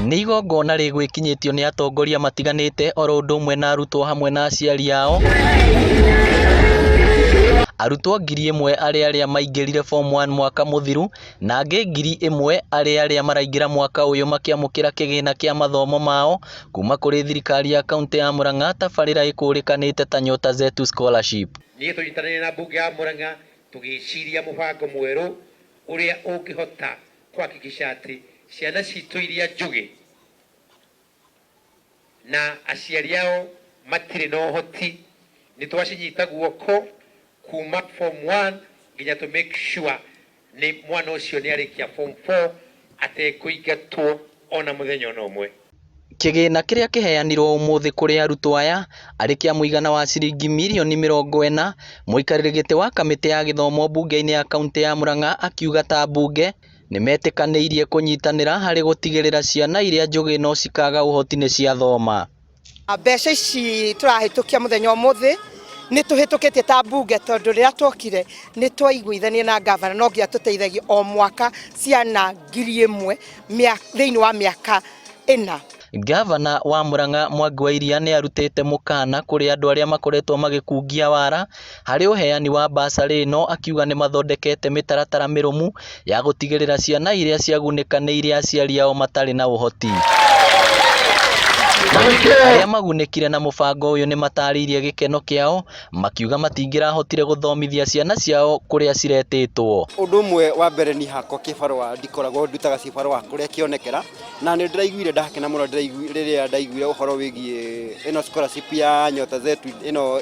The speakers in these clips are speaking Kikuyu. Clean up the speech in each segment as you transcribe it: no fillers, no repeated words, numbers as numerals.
Nĩ igongona rĩgwĩkinyĩtio nĩ atongoria matiganĩte oro ũndũ ũmwe na arutwo hamwe na aciari ao. Arutwo 1000 arĩa maingĩrire form 1 mwaka mũthiru na angĩ 1000 arĩa maraingĩra mwaka ũyũ makĩamũkĩra kĩgĩna kĩa mathomo mao kuma kũrĩ thirikari ya kaunti ya Murang'a tabarĩra ĩkũrĩkanĩte ta Nyota Zetu Scholarship. Niĩ tũnyitanĩire na mbunge ya Murang'a tũgĩciria mũbango mwerũ ũrĩa ũngĩhota kuhakikisha atĩ ciana citũ iria njũgĩ na aciari ao matirĩ na ũhoti nĩ twacinyita guoko kuma form 1 nginya to make sure ni mwana ũcio nĩ arĩkia form 4 atekũingatwo ona mũthenya ũmwe. Kĩgĩna kĩrĩa kĩheanirwo ũmũthĩ kũrĩ arutwo aya arĩ kĩa mũigana wa ciringi mirioni 40. Mũikarĩri gĩtĩ wa kamĩtĩ ya gĩthomo mbunge-inĩ ya kaunti ya Murang'a akiuga ta mbunge nĩ metĩkanĩirie kũnyitanĩra harĩ gũtigĩrĩra ciana iria njũgĩ no cikaga ũhoti nĩ ciathoma. Mbeca ici tũrahĩtũkia mũthenya ũmũthĩ nĩ tũhĩtũkĩtie ta mbunge tondũ rĩrĩa twokire nĩ twaiguithania na gavana no nginya tũteithagie o mwaka ciana 1000 thĩinĩ wa mĩaka 4. Gavana wa Murang'a Mwangi wa Iria nĩ arutĩte mũkana kũrĩ andũ arĩa makoretwo magĩkungia wara harĩ ũheani wa basarĩ ĩno, akiuga nĩ mathondekete mĩtaratara mĩrũmu ya gũtigĩrĩra ciana iria ciagunĩka nĩ iria aciari ao matarĩ na ũhoti. Arĩa magunĩkire na mũbango ũyũ nĩ matarĩirie gĩkeno kĩao makiuga matingĩrahotire gũthomithia ciana ciao kũrĩa ciretĩtwo. Ũndũ ũmwe wa mbere ni hakwa kĩbarũa ndikoragwo ndutaga cibarũa kũrĩa kĩonekera na nĩ ndĩraiguire ndakena mũno rĩrĩa ndaiguire ũhoro wĩgiĩ ĩno scholarship ya Nyota Zetu ĩno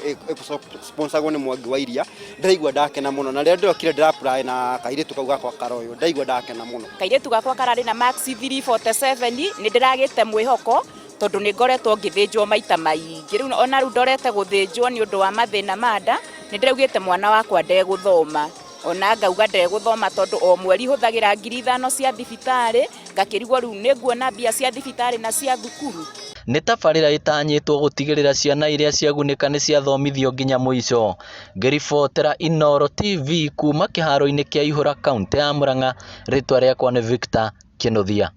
sponsoragwo nĩ Mwangi wa Iria. Ndĩraigua ndakena mũno na rĩrĩa ndĩrokire ndĩra-apply na kairĩtu kau gakwa Karoyo ndaigua ndakena mũno. Kairĩtu gakwa kararĩ na max 347 nĩ ndĩragĩte mwĩhoko tondũ nĩ ngoretwo ngĩthĩnjwo maita maingĩ. Rĩu ona rĩu ndorete gũthĩnjwo nĩ ũndũ wa mathĩna ma nda nĩ ndĩraugĩte mwana wakwa ndegũthoma. Ona ngauga ndegũthoma tondũ o mweri hũthagĩra 5000 cia thibitarĩ ngakĩrigwo rĩu nĩ nguona mbia cia thibitarĩ na cia thukuru. Nĩ tabarĩra ĩtanyĩtwo gũtigĩrĩra ciana iria ciagunĩka nĩ ciathomithio nginya mũico. Ngĩribotera Inooro TV kuma kĩharo-inĩ kĩa Ihũra kaunti ya Murang'a, rĩtwa rĩakwa nĩ Victor Kĩnuthia.